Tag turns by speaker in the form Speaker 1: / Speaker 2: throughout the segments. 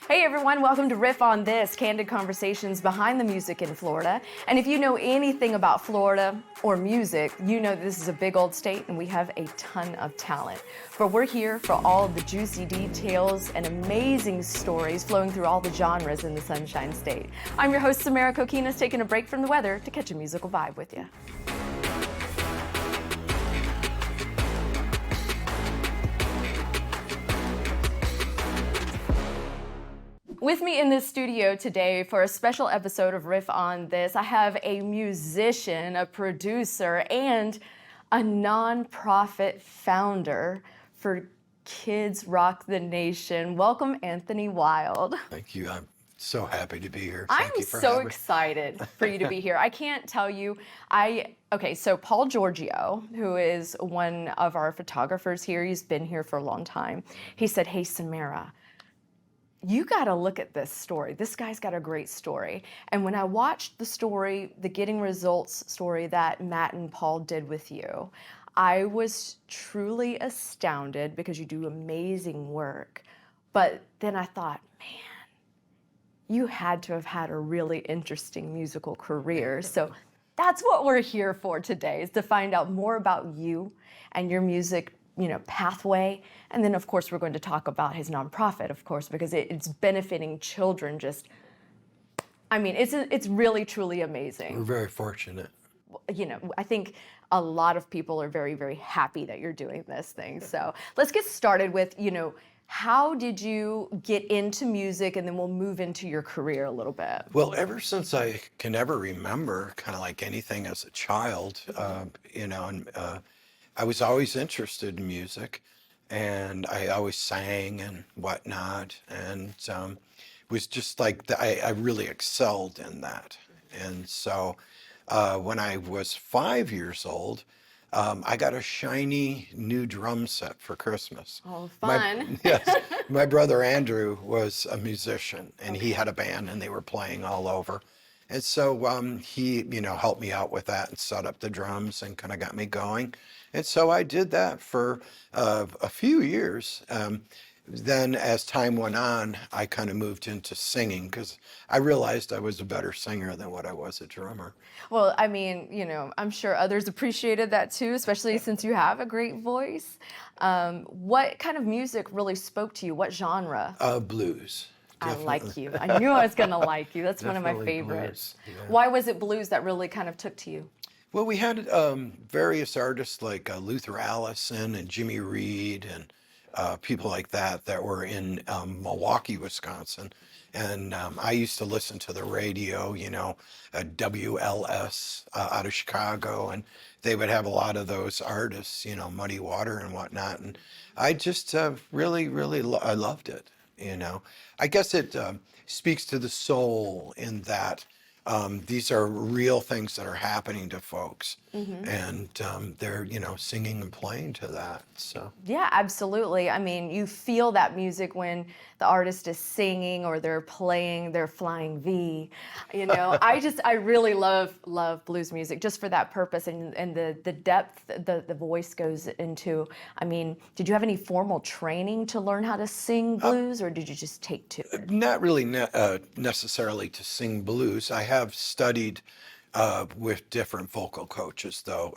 Speaker 1: Hey everyone, welcome to Riff On This, candid conversations behind the music in Florida. And if you know anything about Florida or music, you know this is a big old state and we have a ton of talent. But we're here for all the juicy details and amazing stories flowing through all the genres in the Sunshine State. I'm your host, Samaras, taking a break from the weather to catch a musical vibe with you. With me in this studio today for a special episode of Riff On This, I have a musician, a producer, and a nonprofit founder for Kids Rock the Nation. Welcome, Anthony Wild.
Speaker 2: Thank you. I'm so happy to be here.
Speaker 1: I'm so excited for you to be here. I can't tell you, so Paul Giorgio, who is one of our photographers here, he's been here for a long time. He said, hey, Samaras, you got to look at this story. This guy's got a great story. And when I watched the story, the Getting Results story that Matt and Paul did with you, I was truly astounded because you do amazing work. But then I thought, man, you had to have had a really interesting musical career. So that's what we're here for today, is to find out more about you and your music pathway. And then, of course, we're going to talk about his nonprofit, of course, because it's benefiting children. It's really, truly amazing.
Speaker 2: We're very fortunate.
Speaker 1: I think a lot of people are very, very happy that you're doing this thing. So let's get started with, how did you get into music, and then we'll move into your career a little bit.
Speaker 2: Well, ever since I can ever remember, kind of like anything as a child, I was always interested in music, and I always sang and whatnot, and was just like, I really excelled in that. And so when I was 5 years old, I got a shiny new drum set for Christmas.
Speaker 1: Oh, fun.
Speaker 2: Yes, my brother Andrew was a musician, and he had a band, and they were playing all over. And so he, helped me out with that and set up the drums and kind of got me going. And so I did that for a few years. Then as time went on, I kind of moved into singing because I realized I was a better singer than what I was a drummer.
Speaker 1: Well, I'm sure others appreciated that too, especially since you have a great voice. What kind of music really spoke to you? What genre?
Speaker 2: Blues.
Speaker 1: Definitely. I like you. I knew I was going to like you. That's one of my favorites.
Speaker 2: Blues, yeah.
Speaker 1: Why was it blues that really kind of took to you?
Speaker 2: Well, we had various artists like Luther Allison and Jimmy Reed and people like that were in Milwaukee, Wisconsin. And I used to listen to the radio, WLS out of Chicago, and they would have a lot of those artists, Muddy Water and whatnot. And I just really, really I loved it. I guess it speaks to the soul in that these are real things that are happening to folks, and they're singing and playing to that. So
Speaker 1: yeah, absolutely. You feel that music when the artist is singing or they're playing their flying V. I really love blues music just for that purpose, and the depth the voice goes into. Did you have any formal training to learn how to sing blues, or did you just take to it?
Speaker 2: Not really necessarily to sing blues. I have studied with different vocal coaches, though,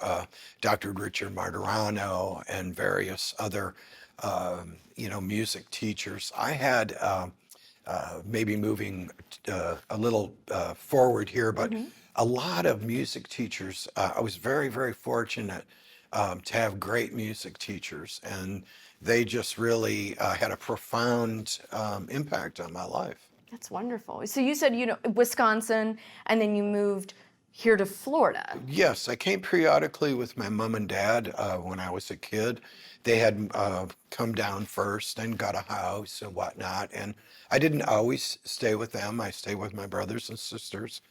Speaker 2: Dr. Richard Martirano and various other, music teachers. I had maybe moving a little forward here, but a lot of music teachers. I was very, very fortunate to have great music teachers, and they just really had a profound impact on my life.
Speaker 1: That's wonderful. So you said, Wisconsin, and then you moved here to Florida.
Speaker 2: Yes, I came periodically with my mom and dad when I was a kid. They had come down first and got a house and whatnot. And I didn't always stay with them. I stayed with my brothers and sisters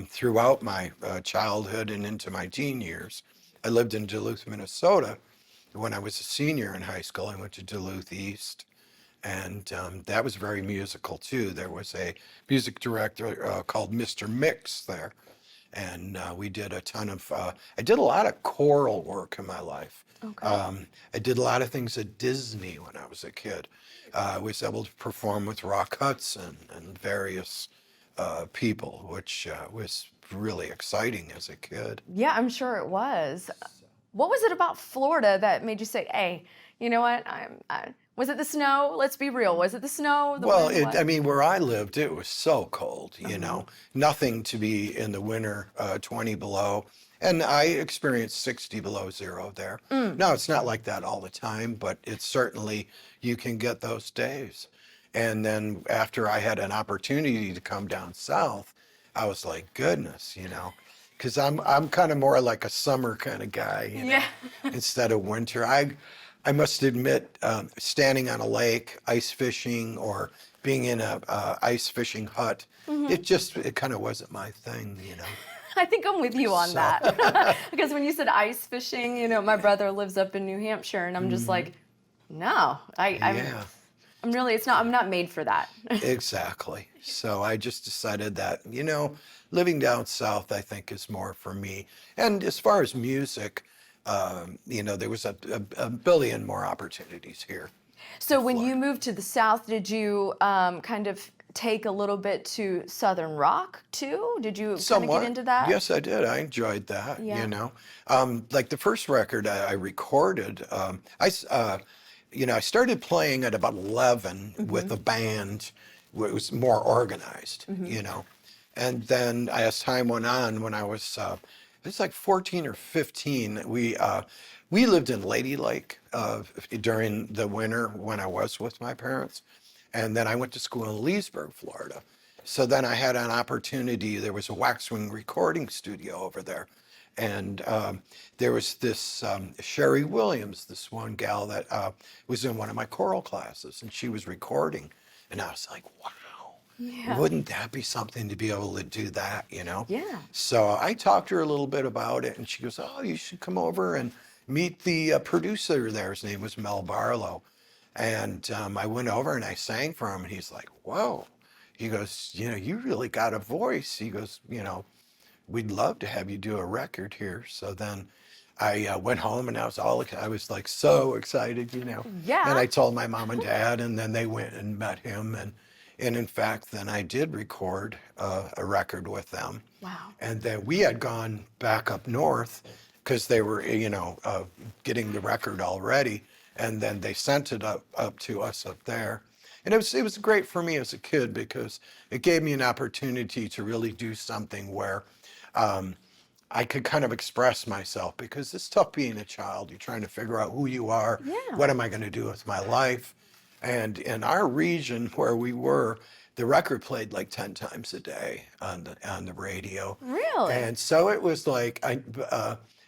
Speaker 2: throughout my childhood and into my teen years. I lived in Duluth, Minnesota. When I was a senior in high school, I went to Duluth East. And that was very musical too. There was a music director called Mr. Mix there. And we did a ton of, I did a lot of choral work in my life.
Speaker 1: Okay.
Speaker 2: I did a lot of things at Disney when I was a kid. I was able to perform with Rock Hudson and various people, which was really exciting as a kid.
Speaker 1: Yeah, I'm sure it was. What was it about Florida that made you say, "Hey, you know what? Was it the snow? Let's be real. Was it the snow? The
Speaker 2: Well,
Speaker 1: wind? What?"
Speaker 2: I mean, where I lived, it was so cold, you know, nothing to be in the winter, 20 below. And I experienced 60 below zero there. Now, it's not like that all the time, but it's certainly, you can get those days. And then after I had an opportunity to come down south, I was like, goodness, you know, because I'm kind of more like a summer kind of guy, you know,
Speaker 1: Yeah.
Speaker 2: instead of winter. I must admit, standing on a lake, ice fishing, or being in a ice fishing hut, it kind of wasn't my thing, you know.
Speaker 1: I think I'm with you on
Speaker 2: So,
Speaker 1: that. Because when you said ice fishing, you know, my brother lives up in New Hampshire, and I'm just like, no,
Speaker 2: yeah,
Speaker 1: I'm really, I'm not made for that.
Speaker 2: exactly. So I just decided that, you know, living down south, I think, is more for me. And as far as music, you know, there was a billion more opportunities here.
Speaker 1: So when you moved to the South, did you kind of take a little bit to Southern rock too? Did you kind of
Speaker 2: Somewhat.
Speaker 1: get into that?
Speaker 2: Yes, I did. I enjoyed that,
Speaker 1: Yeah.
Speaker 2: you know. Like the first record I recorded, you know, I started playing at about 11 with a band. It was more organized, you know. And then as time went on, when I was, it was like 14 or 15, we lived in Lady Lake during the winter when I was with my parents. And then I went to school in Leesburg, Florida. So then I had an opportunity. There was a Waxwing recording studio over there. And there was this Sherry Williams, this one gal that was in one of my choral classes, and she was recording. And I was like, wow,
Speaker 1: Yeah.
Speaker 2: wouldn't that be something to be able to do that, you know?
Speaker 1: Yeah.
Speaker 2: So I talked to her a little bit about it, and she goes, oh, you should come over and meet the producer there. His name was Mel Barlow. And I went over and I sang for him, and he's like, whoa. He goes, you know, you really got a voice. He goes, you know, we'd love to have you do a record here. So then I went home, and I was like so excited, you know.
Speaker 1: Yeah.
Speaker 2: And I told my mom and dad, and then they went and met him. And in fact, then I did record a record with them.
Speaker 1: Wow.
Speaker 2: And then we had gone back up north because they were, you know, getting the record already. And then they sent it up to us up there. And it was great for me as a kid because it gave me an opportunity to really do something where I could kind of express myself, because it's tough being a child. You're trying to figure out who you are.
Speaker 1: Yeah.
Speaker 2: What am I going to do with my life? And in our region where we were, the record played like 10 times a day on the radio.
Speaker 1: Really?
Speaker 2: And so it was like,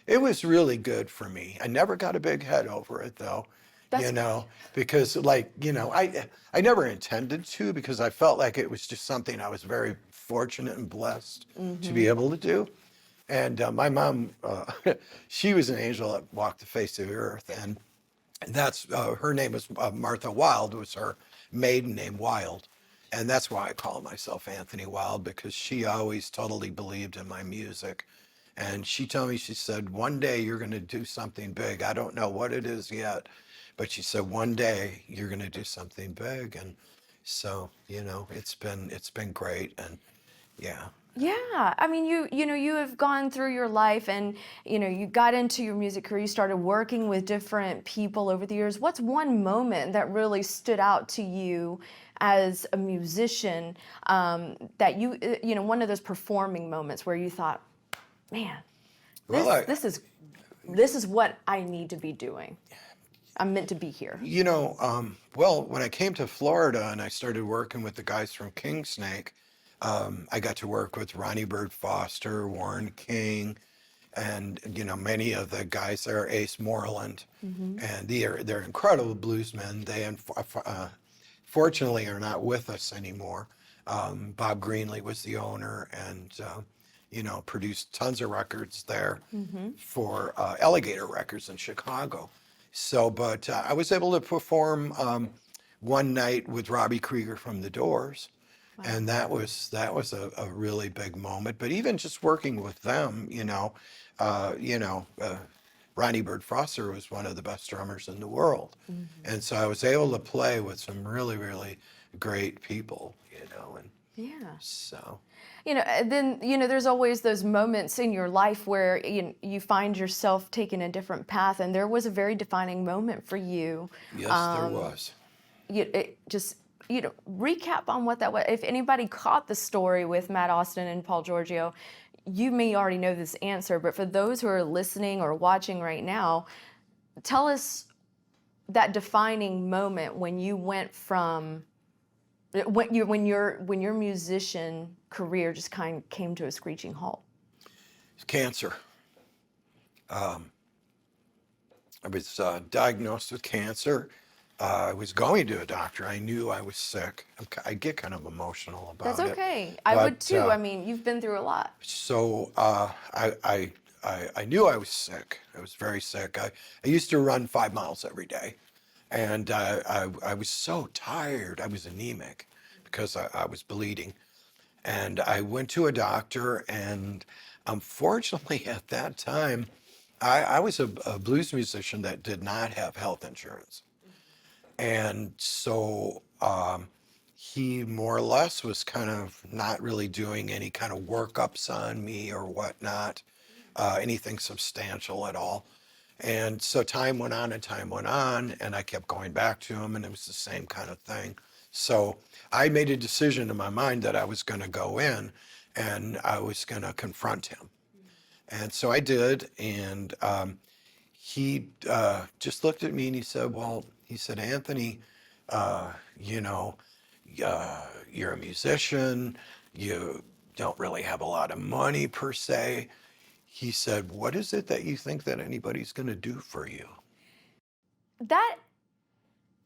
Speaker 2: it was really good for me. I never got a big head over it though.
Speaker 1: That's
Speaker 2: You know, because like, you know, I never intended to, because I felt like it was just something I was very fortunate and blessed to be able to do. And my mom, she was an angel that walked the face of the earth. And that's, her name was Martha Wild, was her maiden name, Wild. And that's why I call myself Anthony Wild, because she always totally believed in my music. And she told me, she said, one day you're going to do something big. I don't know what it is yet, but she said, one day you're going to do something big. And so, you know, it's been great. And yeah.
Speaker 1: Yeah, I mean, you know, you have gone through your life, and you know, you got into your music career. You started working with different people over the years. What's one moment that really stood out to you as a musician, that you know, one of those performing moments where you thought, man,
Speaker 2: Well,
Speaker 1: this is what I need to be doing. I'm meant to be here.
Speaker 2: you know, well, when I came to Florida and I started working with the guys from Kingsnake, I got to work with Ronnie Bird Foster, Warren King, and you know, many of the guys there, Ace Moreland, and they're incredible bluesmen. They fortunately are not with us anymore. Bob Greenlee was the owner, and you know, produced tons of records there for Alligator Records in Chicago. So, but I was able to perform one night with Robbie Krieger from The Doors. And that was a really big moment. But even just working with them, Ronnie Bird Foster was one of the best drummers in the world.
Speaker 1: Hmm.
Speaker 2: And so I was able to play with some really, really great people, and
Speaker 1: Yeah.
Speaker 2: so
Speaker 1: And then, there's always those moments in your life where you find yourself taking a different path. And there was a very defining moment for you.
Speaker 2: yes, there was.
Speaker 1: Just, recap on what that was. If anybody caught the story with Matt Austin and Paul Giorgio, you may already know this answer, but for those who are listening or watching right now, tell us that defining moment when you went from when your musician career just kind of came to a screeching halt.
Speaker 2: Cancer. I was diagnosed with cancer. I was going to a doctor. I knew I was sick. I get kind of emotional about
Speaker 1: That's
Speaker 2: it.
Speaker 1: okay. I would
Speaker 2: But
Speaker 1: too. I mean, you've been through a lot.
Speaker 2: so I knew I was sick. I was very sick. I used to run 5 miles every day. And I was so tired. I was anemic because I was bleeding. And I went to a doctor, and unfortunately, at that time, I was a blues musician that did not have health insurance. And so he more or less was kind of not really doing any kind of workups on me or whatnot, anything substantial at all. And so time went on and time went on, and I kept going back to him, and it was the same kind of thing. So I made a decision in my mind that I was going to go in and I was going to confront him. And so I did, and he just looked at me and he said, well, he said, Anthony, you know, you're a musician, you don't really have a lot of money per se. He said, what is it that you think that anybody's going to do for you?
Speaker 1: That,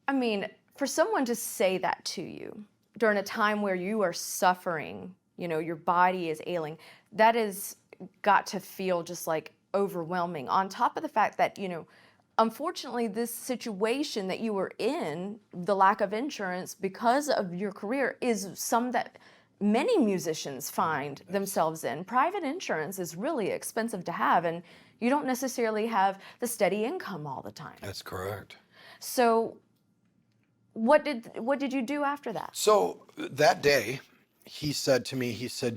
Speaker 1: I mean, for someone to say that to you during a time where you are suffering, your body is ailing, that has got to feel just like overwhelming. On top of the fact that, unfortunately, this situation that you were in, the lack of insurance because of your career, is some that many musicians find themselves in. Private insurance is really expensive to have, and you don't necessarily have the steady income all the time.
Speaker 2: That's correct.
Speaker 1: So what did you do after that?
Speaker 2: So that day, he said to me, he said,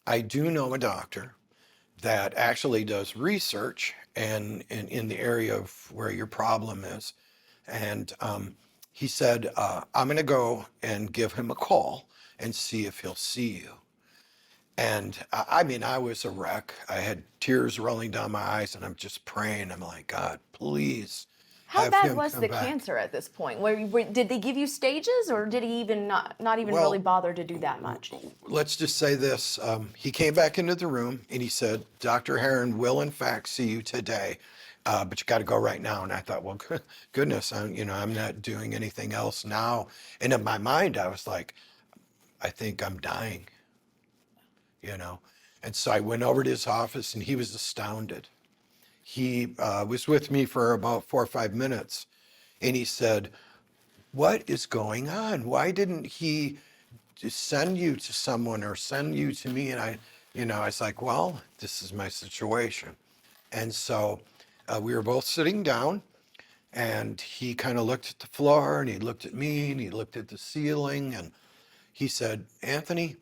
Speaker 2: I do know a doctor that actually does research and in the area of where your problem is. And he said, I'm going to go and give him a call and see if he'll see you. And I mean, I was a wreck. I had tears rolling down my eyes, and I'm just praying. I'm like, God, please
Speaker 1: How
Speaker 2: have
Speaker 1: bad
Speaker 2: him
Speaker 1: was
Speaker 2: come
Speaker 1: the
Speaker 2: back.
Speaker 1: cancer at this point? Did they give you stages, or did he even not even
Speaker 2: Well,
Speaker 1: really bother to do that much?
Speaker 2: Let's just say this. He came back into the room and he said, Dr. Hearn will in fact see you today, but you got to go right now. And I thought, well, goodness, I'm not doing anything else now. And in my mind, I was like, I think I'm dying, And so I went over to his office and he was astounded. He was with me for about 4 or 5 minutes, and he said, what is going on? Why didn't he just send you to someone or send you to me? And I was like, well, this is my situation. And so we were both sitting down, and he kind of looked at the floor, and he looked at me, and he looked at the ceiling, and he said, Anthony,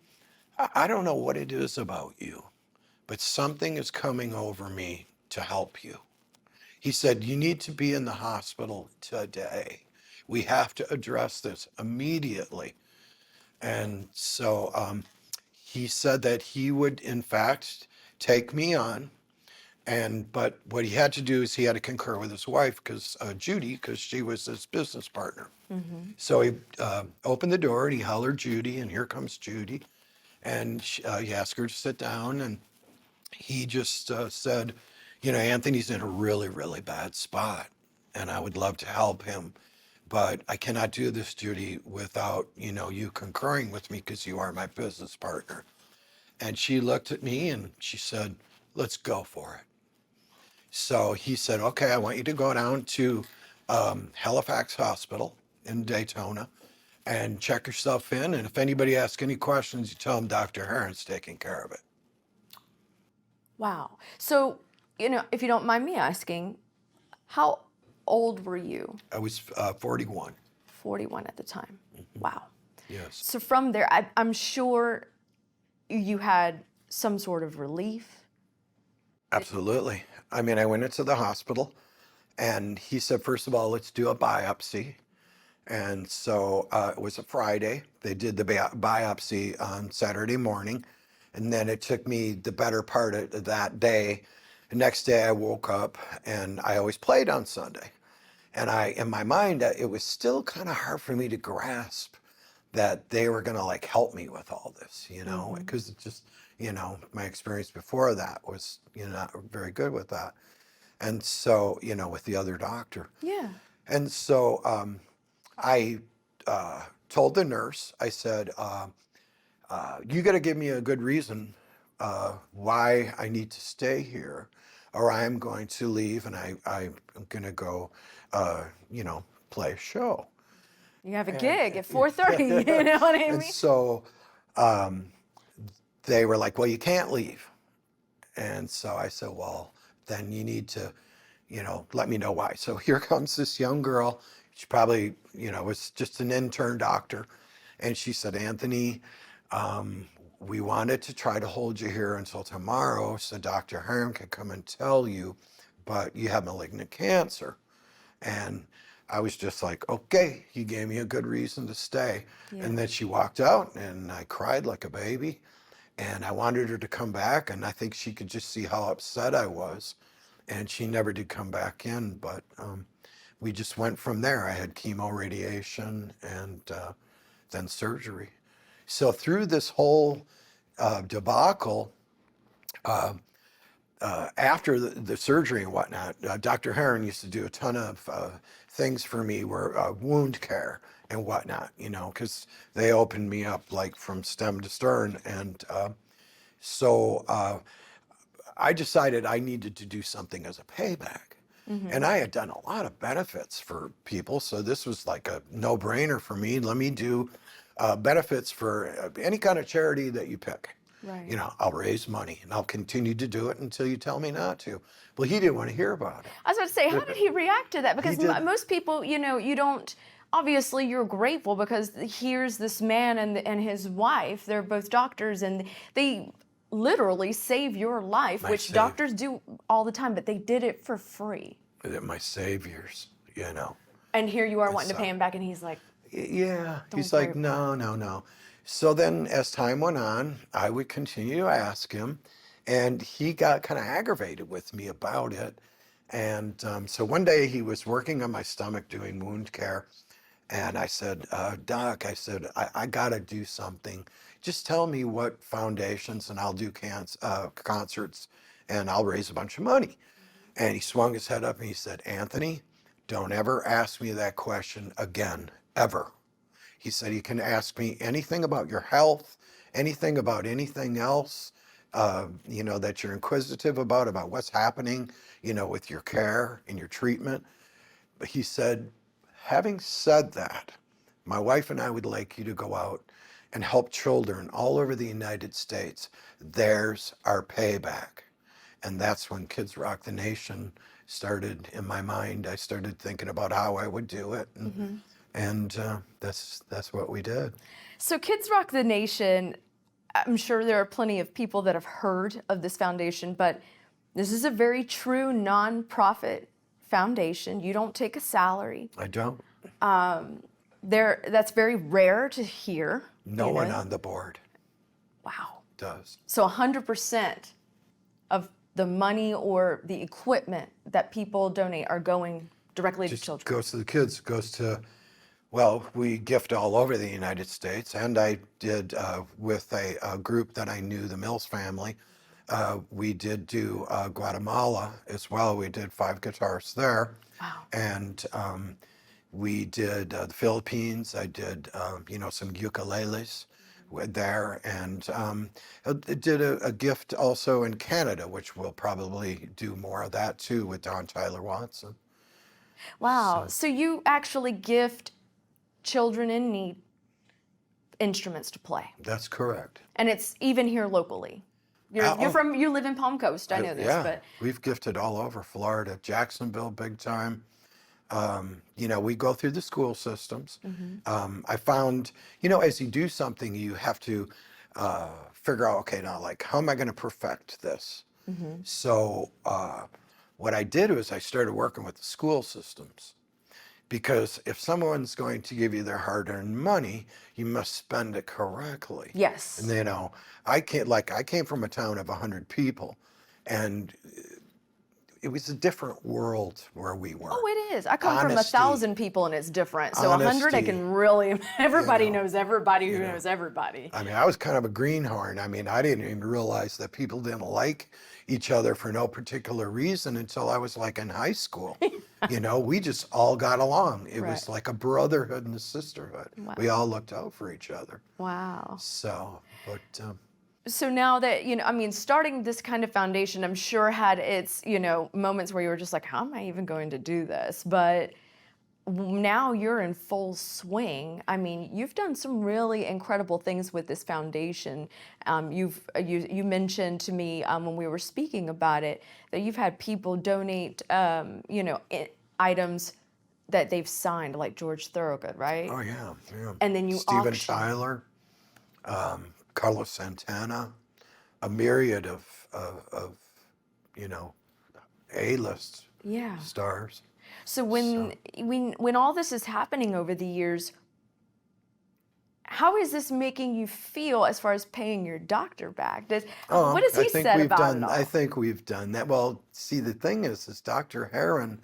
Speaker 2: I don't know what it is about you, but something is coming over me to help you. He said, you need to be in the hospital today. We have to address this immediately. And so he said that he would, in fact, take me on. But what he had to do is he had to concur with his wife, Judy, because she was his business partner.
Speaker 1: Mm-hmm.
Speaker 2: So he opened the door and he hollered Judy, and here comes Judy. And he asked her to sit down, and he just said, Anthony's in a really, really bad spot, and I would love to help him. But I cannot do this, Judy, without, you concurring with me because you are my business partner. And she looked at me and she said, let's go for it. So he said, okay, I want you to go down to Halifax Hospital in Daytona and check yourself in. And if anybody asks any questions, you tell them Dr. Hearns taking care of it.
Speaker 1: Wow. So, if you don't mind me asking, how old were you?
Speaker 2: I was 41.
Speaker 1: 41 at the time. Wow.
Speaker 2: Yes.
Speaker 1: So from there, I'm sure you had some sort of relief.
Speaker 2: Absolutely. I mean, I went into the hospital and he said, first of all, let's do a biopsy. And so it was a Friday. They did the biopsy on Saturday morning. And then it took me the better part of that day. The next day I woke up, and I always played on Sunday. And in my mind, it was still kind of hard for me to grasp that they were going to like help me with all this, because it's just, my experience before that was, not very good with that. And so, with the other doctor.
Speaker 1: Yeah.
Speaker 2: And so I told the nurse, I said, you got to give me a good reason why I need to stay here, or I'm going to leave and I'm going to go, play a show.
Speaker 1: You have a gig at 4:30, you know what I mean?
Speaker 2: And so they were like, well, you can't leave. And so I said, well, then you need to, let me know why. So here comes this young girl. She probably, was just an intern doctor. And she said, Anthony, we wanted to try to hold you here until tomorrow so Dr. Hearn could come and tell you, but you have malignant cancer. And I was just like, okay, he gave me a good reason to stay.
Speaker 1: Yeah.
Speaker 2: And then she walked out and I cried like a baby. And I wanted her to come back, and I think she could just see how upset I was. And she never did come back in, but we just went from there. I had chemo, radiation, and then surgery. So through this whole debacle, after the surgery and whatnot, Dr. Hearn used to do a ton of things for me, were wound care and whatnot, because they opened me up like from stem to stern. And so I decided I needed to do something as a payback. And I had done a lot of benefits for people, so this was like a no-brainer for me. Let me do benefits for any kind of charity that you pick.
Speaker 1: Right.
Speaker 2: I'll raise money and I'll continue to do it until you tell me not to. Well, he didn't want to hear about it.
Speaker 1: I was about to say, how did he react to that? Because most people, you don't, obviously you're grateful because here's this man and his wife, they're both doctors, and they literally save your life, which doctors do all the time, but they did it for free.
Speaker 2: They're my saviors,
Speaker 1: And here you are wanting to pay him back, and he's like,
Speaker 2: yeah, he's like, no. So then as time went on, I would continue to ask him, and he got kind of aggravated with me about it. And so one day he was working on my stomach doing wound care. And I said, Doc, I got to do something. Just tell me what foundations and I'll do concerts and I'll raise a bunch of money. And he swung his head up and he said, Anthony, don't ever ask me that question again, ever. He said, you can ask me anything about your health, anything about anything else, that you're inquisitive about what's happening, with your care and your treatment. But he said, having said that, my wife and I would like you to go out and help children all over the United States. There's our payback. And that's when Kids Rock the Nation started in my mind. I started thinking about how I would do it. And that's what we did.
Speaker 1: So Kids Rock the Nation, I'm sure there are plenty of people that have heard of this foundation, but this is a very true nonprofit foundation. You don't take a salary.
Speaker 2: I don't.
Speaker 1: That's very rare to hear.
Speaker 2: No one on the board.
Speaker 1: Wow.
Speaker 2: Does.
Speaker 1: So 100% of the money or the equipment that people donate are going directly to children.
Speaker 2: Goes to the kids, goes to, well, we gift all over the United States. And I did with a group that I knew, the Mills family, we did do Guatemala as well. We did 5 guitars there.
Speaker 1: Wow.
Speaker 2: And we did the Philippines. I did, some ukuleles there. And did a gift also in Canada, which we'll probably do more of that too with Don Tyler Watson.
Speaker 1: Wow. So you actually gift children in need instruments to play.
Speaker 2: That's correct.
Speaker 1: And it's even here locally. You live in Palm Coast, I know this,
Speaker 2: Yeah,
Speaker 1: but
Speaker 2: we've gifted all over Florida, Jacksonville, big time. We go through the school systems. I found, as you do something, you have to figure out, okay, now, like, how am I going to perfect this? So what I did was I started working with the school systems. Because if someone's going to give you their hard-earned money, you must spend it correctly.
Speaker 1: yes.
Speaker 2: And I came from a town of 100 people, and it was a different world where we were.
Speaker 1: Oh, it is. I come from
Speaker 2: Honesty.
Speaker 1: 1,000 people and it's different. So 100, I
Speaker 2: Honesty,
Speaker 1: can really, everybody knows everybody who
Speaker 2: know.
Speaker 1: knows everybody.
Speaker 2: I mean, I was kind of a greenhorn. I mean, I didn't even realize that people didn't like each other for no particular reason until I was like in high school. We just all got along. It was
Speaker 1: Right.
Speaker 2: like a brotherhood and a sisterhood.
Speaker 1: Wow.
Speaker 2: We all looked out for each other.
Speaker 1: Wow.
Speaker 2: So, but
Speaker 1: So now that, starting this kind of foundation, I'm sure had its, moments where you were just like, how am I even going to do this? But now you're in full swing. I mean, you've done some really incredible things with this foundation. You mentioned to me when we were speaking about it that you've had people donate, items that they've signed, like George Thorogood, right?
Speaker 2: oh yeah.
Speaker 1: And then you
Speaker 2: Steven
Speaker 1: auction.
Speaker 2: Tyler, Carlos Santana, a myriad of A-list
Speaker 1: Yeah.
Speaker 2: stars.
Speaker 1: So when all this is happening over the years, how is this making you feel as far as paying your doctor back? What has he said about it all?
Speaker 2: I think we've done that. Well, see, the thing is Dr. Heron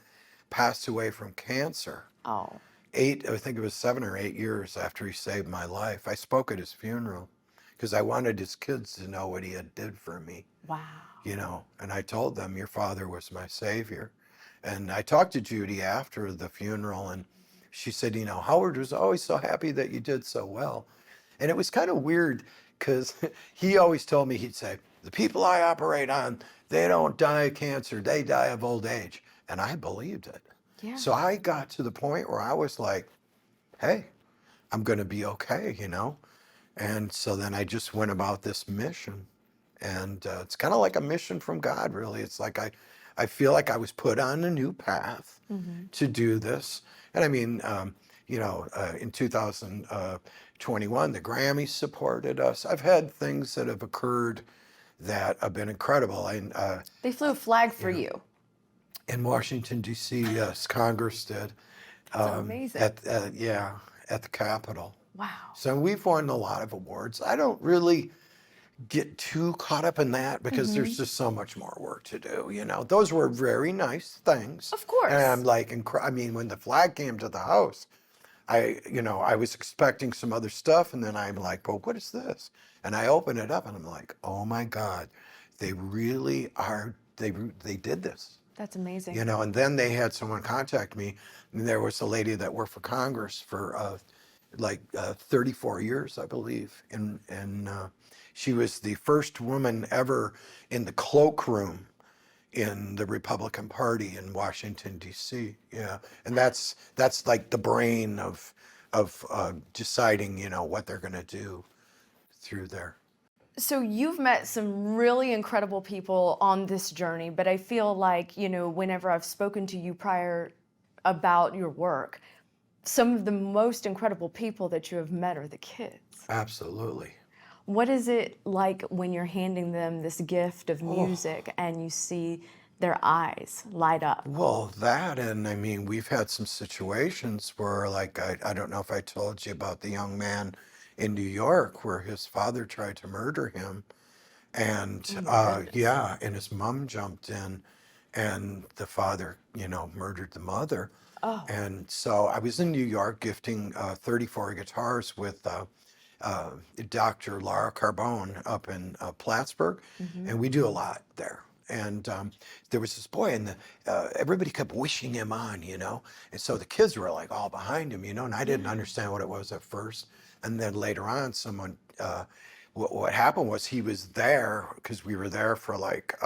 Speaker 2: passed away from cancer.
Speaker 1: Oh,
Speaker 2: I think it was 7 or 8 years after he saved my life. I spoke at his funeral because I wanted his kids to know what he had did for me.
Speaker 1: wow.
Speaker 2: And I told them, your father was my savior. And I talked to Judy after the funeral, and she said, Howard was always so happy that you did so well. And it was kind of weird because he always told me, he'd say, the people I operate on, they don't die of cancer, they die of old age. And I believed it.
Speaker 1: Yeah.
Speaker 2: So I got to the point where I was like, hey, I'm going to be okay, And so then I just went about this mission. And it's kind of like a mission from God, really. It's like I feel like I was put on a new path to do this. And I mean, in 2021, the Grammys supported us. I've had things that have occurred that have been incredible. And
Speaker 1: They flew a flag for you.
Speaker 2: in Washington, D.C., yes, Congress did.
Speaker 1: That's amazing.
Speaker 2: At the Capitol.
Speaker 1: Wow.
Speaker 2: So we've won a lot of awards. I don't really get too caught up in that because there's just so much more work to do. Those were very nice things.
Speaker 1: Of course.
Speaker 2: And I'm like, when the flag came to the house, I was expecting some other stuff, and then I'm like, well, what is this? And I open it up, and I'm like, oh my God, they really are. They did this.
Speaker 1: That's amazing.
Speaker 2: And then they had someone contact me, and there was a lady that worked for Congress for 34 years, I believe, and she was the first woman ever in the cloakroom in the Republican Party in Washington, D.C. Yeah, and that's like the brain of deciding, what they're going to do through there.
Speaker 1: So you've met some really incredible people on this journey, but I feel like, whenever I've spoken to you prior about your work, some of the most incredible people that you have met are the kids.
Speaker 2: Absolutely.
Speaker 1: What is it like when you're handing them this gift of music and you see their eyes light up?
Speaker 2: Well, that, and I mean, we've had some situations where, like, I don't know if I told you about the young man in New York where his father tried to murder him. And and his mom jumped in, and the father, murdered the mother.
Speaker 1: Oh.
Speaker 2: And so I was in New York gifting 34 guitars with Dr. Laura Carbone up in Plattsburgh, and we do a lot there. And there was this boy, and everybody kept wishing him on, and so the kids were like all behind him, and I didn't understand what it was at first. And then later on, someone, what happened was he was there because we were there for like,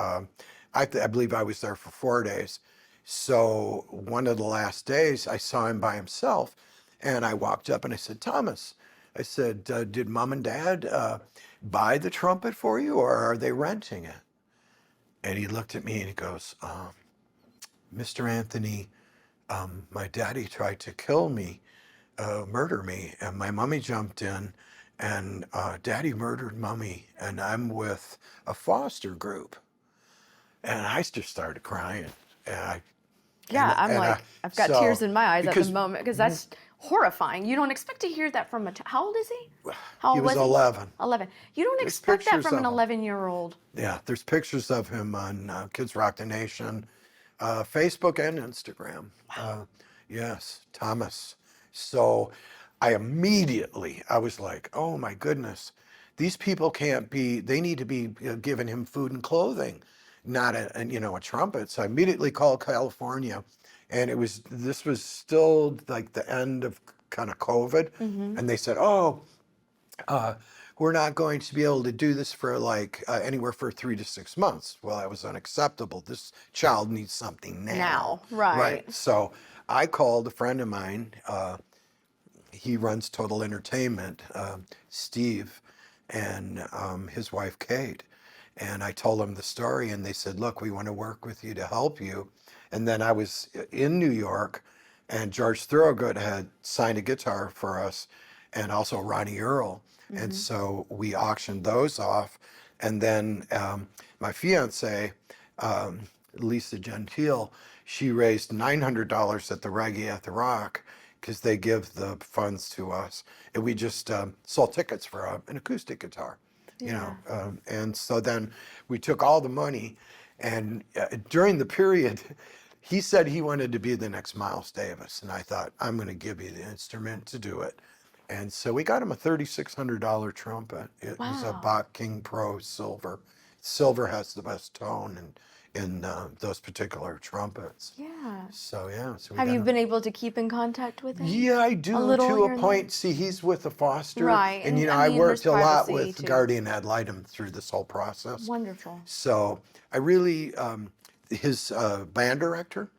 Speaker 2: I believe I was there for 4 days. So one of the last days, I saw him by himself, and I walked up and I said, Thomas, I said, did mom and dad buy the trumpet for you, or are they renting it? And he looked at me and he goes, Mr. Anthony, my daddy tried to kill me, murder me, and my mommy jumped in, and daddy murdered mommy, and I'm with a foster group. And I just started crying. And I,
Speaker 1: Yeah, I'm
Speaker 2: and
Speaker 1: like, I've got
Speaker 2: so,
Speaker 1: tears in my eyes at the
Speaker 2: because
Speaker 1: moment because that's horrifying. You don't expect to hear that from a how old is he? How
Speaker 2: he
Speaker 1: old
Speaker 2: was
Speaker 1: he?
Speaker 2: 11.
Speaker 1: 11. You don't
Speaker 2: There's
Speaker 1: expect that
Speaker 2: pictures
Speaker 1: from an
Speaker 2: of him.
Speaker 1: 11-year-old.
Speaker 2: Yeah, there's pictures of him on Kids Rock the Nation, Facebook and Instagram. Yes, Thomas. So I was like, oh my goodness, these people can't be, they need to be giving him food and clothing, not a trumpet. So I immediately called California, and this was still like the end of kind of COVID. And they said, oh, we're not going to be able to do this for like anywhere for 3 to 6 months. Well, that was unacceptable. This child needs something now.
Speaker 1: Right.
Speaker 2: So I called a friend of mine. He runs Total Entertainment, Steve, and his wife, Kate. And I told them the story, and they said, look, we want to work with you to help you. And then I was in New York, and George Thorogood had signed a guitar for us, and also Ronnie Earl. And so we auctioned those off. And then my fiance, Lisa Gentile, she raised $900 at the Reggae at the Rock, because they give the funds to us. And we just sold tickets for an acoustic guitar, and so then we took all the money, and during the period, he said he wanted to be the next Miles Davis. And I thought, I'm going to give you the instrument to do it. And so we got him a $3,600 trumpet. It was a Bach King Pro Silver. Silver has the best tone in those particular trumpets.
Speaker 1: Yeah.
Speaker 2: So yeah. So
Speaker 1: Have you been able to keep in contact with him?
Speaker 2: Yeah, I do,
Speaker 1: A little
Speaker 2: to
Speaker 1: here
Speaker 2: a
Speaker 1: and
Speaker 2: point. See, he's with a foster.
Speaker 1: Right,
Speaker 2: And,
Speaker 1: and
Speaker 2: I
Speaker 1: I mean,
Speaker 2: worked
Speaker 1: there's
Speaker 2: a lot
Speaker 1: privacy,
Speaker 2: with
Speaker 1: too.
Speaker 2: guardian ad litem through this whole process.
Speaker 1: Wonderful.
Speaker 2: So I really, his band director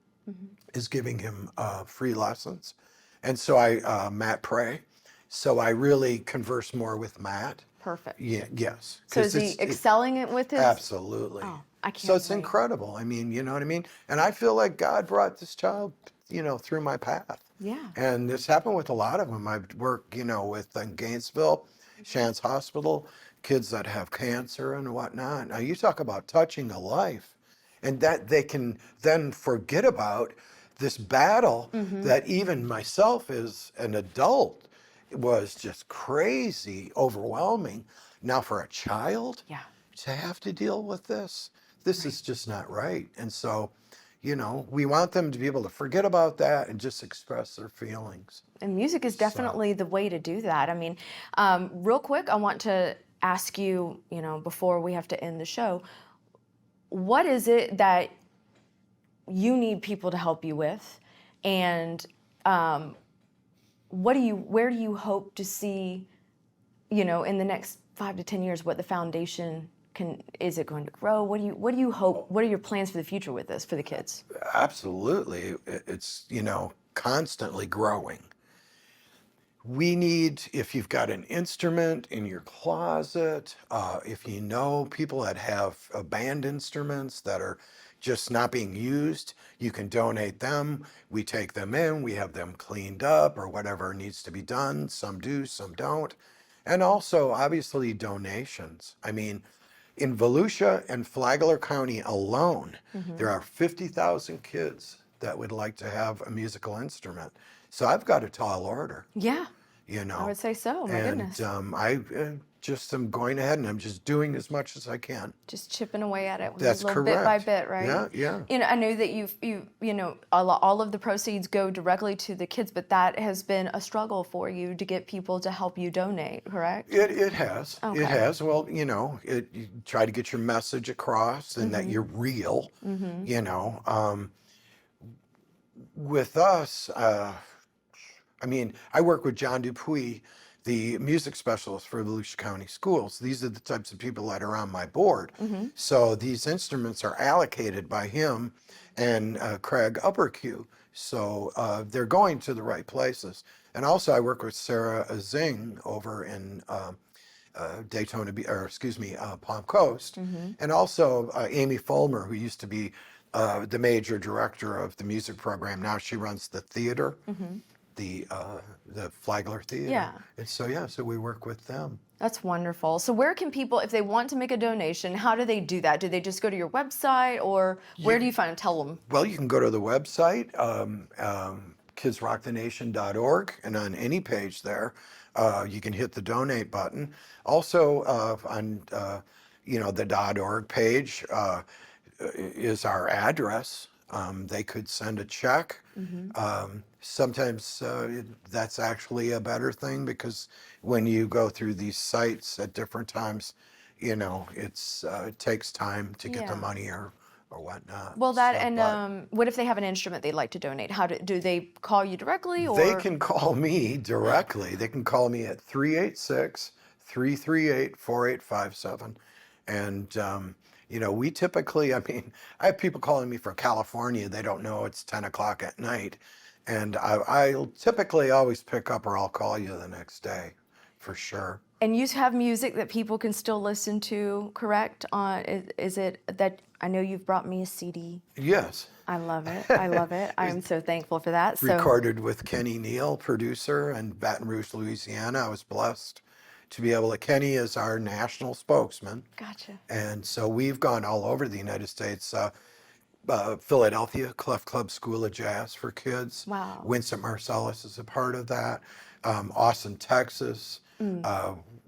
Speaker 2: is giving him free lessons. And so Matt Prey. So I really converse more with Matt.
Speaker 1: Perfect.
Speaker 2: Yeah, yes.
Speaker 1: So
Speaker 2: 'Cause
Speaker 1: is he excelling it with his?
Speaker 2: Absolutely.
Speaker 1: Oh, I can't
Speaker 2: So it's
Speaker 1: wait.
Speaker 2: incredible. I mean, you know what I mean? And I feel like God brought this child, through my path.
Speaker 1: Yeah.
Speaker 2: And this happened with a lot of them. I've worked, with Gainesville, Shands Hospital, kids that have cancer and whatnot. Now you talk about touching a life, and that they can then forget about this battle that even myself as an adult was just crazy, overwhelming. Now for a child
Speaker 1: Yeah.
Speaker 2: to have to deal with this is just not right. And so, we want them to be able to forget about that and just express their feelings.
Speaker 1: And music is definitely the way to do that. I mean, real quick, I want to ask you, before we have to end the show, what is it that you need people to help you with? And where do you hope to see, in the next 5 to 10 years, what the foundation is it going to grow? What do you hope, what are your plans for the future with this, for the kids?
Speaker 2: Absolutely. It's, constantly growing. We need, if you've got an instrument in your closet, if you know people that have band instruments that are just not being used, you can donate them. We take them in, we have them cleaned up or whatever needs to be done. Some do, some don't. And also, obviously, donations. I mean, in Volusia and Flagler County alone, there are 50,000 kids that would like to have a musical instrument. So I've got a tall order.
Speaker 1: Yeah. I would say so. My goodness.
Speaker 2: I just am going ahead and I'm just doing as much as I can.
Speaker 1: Just chipping away at it,
Speaker 2: That's
Speaker 1: little bit by
Speaker 2: correct.
Speaker 1: bit, right?
Speaker 2: Yeah.
Speaker 1: I know that all of the proceeds go directly to the kids, but that has been a struggle for you to get people to help you donate, correct?
Speaker 2: It has.
Speaker 1: Okay.
Speaker 2: It has. Well, you try to get your message across and that you're real. With us, I work with John Dupuis, the music specialist for Volusia County Schools. These are the types of people that are on my board. So these instruments are allocated by him and Craig Uppercue. So they're going to the right places. And also I work with Sarah Zing over in Palm Coast. And also Amy Fulmer, who used to be the major director of the music program. Now she runs the theater, the Flagler Theater.
Speaker 1: Yeah.
Speaker 2: And so we work with them.
Speaker 1: That's wonderful. So where can people, if they want to make a donation, how do they do that? Do they just go to your website, or where do you find them? Tell them.
Speaker 2: Well, you can go to the website, kidsrockthenation.org, and on any page there, you can hit the donate button. Also, on the .org page is our address. They could send a check. Sometimes that's actually a better thing, because when you go through these sites at different times, it takes time to get the money or whatnot.
Speaker 1: Well, what if they have an instrument they'd like to donate? How do they call you directly, or
Speaker 2: they can call me directly. They can call me at 386-338-4857, and we typically, I have people calling me from California. They don't know it's 10 o'clock at night. And I'll typically always pick up, or I'll call you the next day for sure.
Speaker 1: And you have music that people can still listen to, correct? Is it that, I know you've brought me a CD.
Speaker 2: Yes.
Speaker 1: I love it. I love it. I am so thankful for that.
Speaker 2: Recorded with Kenny Neal, producer, in Baton Rouge, Louisiana. I was blessed to be able to, Kenny is our national spokesman.
Speaker 1: Gotcha.
Speaker 2: And so we've gone all over the United States. Philadelphia, Clef Club School of Jazz for Kids.
Speaker 1: Wow.
Speaker 2: Winston Marsalis is a part of that. Austin, Texas.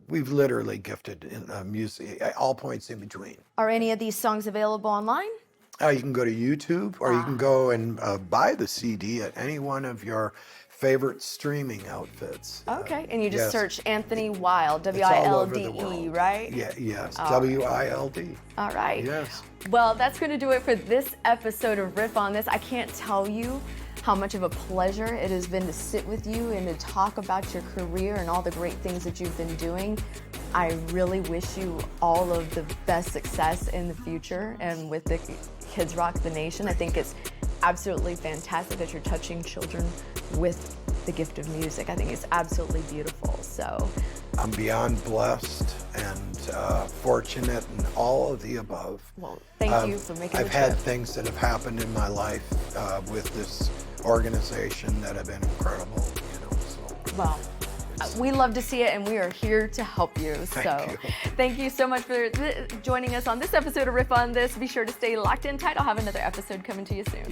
Speaker 2: We've literally gifted music, all points in between.
Speaker 1: Are any of these songs available online?
Speaker 2: You can go to YouTube, or you can go and buy the CD at any one of your favorite streaming outfits.
Speaker 1: Okay, and you just search Anthony Wilde,
Speaker 2: It's all over the
Speaker 1: W-I-L-D-E,
Speaker 2: world.
Speaker 1: right?
Speaker 2: Yeah, yes, W-I-L-D.
Speaker 1: All right.
Speaker 2: Yes.
Speaker 1: Well, that's going to do it for this episode of Riff On This. I can't tell you how much of a pleasure it has been to sit with you and to talk about your career and all the great things that you've been doing. I really wish you all of the best success in the future and with the Kids Rock the Nation. I think it's absolutely fantastic that you're touching children with the gift of music. I think it's absolutely beautiful. So
Speaker 2: I'm beyond blessed and fortunate and all of the above.
Speaker 1: Well, thank you for making the
Speaker 2: I've had
Speaker 1: trip.
Speaker 2: things that have happened in my life with this organization that have been incredible.
Speaker 1: Well, we love to see it, and we are here to help you. Thank you so much for joining us on this episode of Riff On This. Be sure to stay locked in tight. I'll have another episode coming to you soon.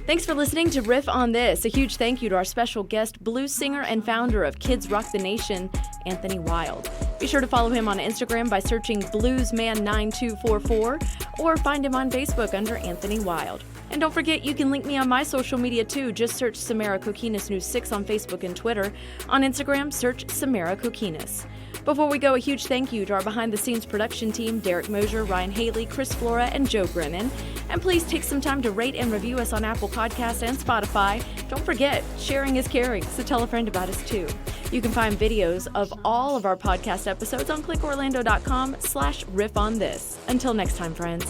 Speaker 1: Thanks for listening to Riff On This. A huge thank you to our special guest, blues singer and founder of Kids Rock the Nation, Anthony Wilde. Be sure to follow him on Instagram by searching bluesman9244, or find him on Facebook under Anthony Wilde. And don't forget, you can link me on my social media too. Just search Samara Kokinas News 6 on Facebook and Twitter. On Instagram, search Samara Kokinas. Before we go, a huge thank you to our behind-the-scenes production team, Derek Mosier, Ryan Haley, Chris Flora, and Joe Brennan. And please take some time to rate and review us on Apple Podcasts and Spotify. Don't forget, sharing is caring, so tell a friend about us too. You can find videos of all of our podcast episodes on clickorlando.com/riffonthis. Until next time, friends.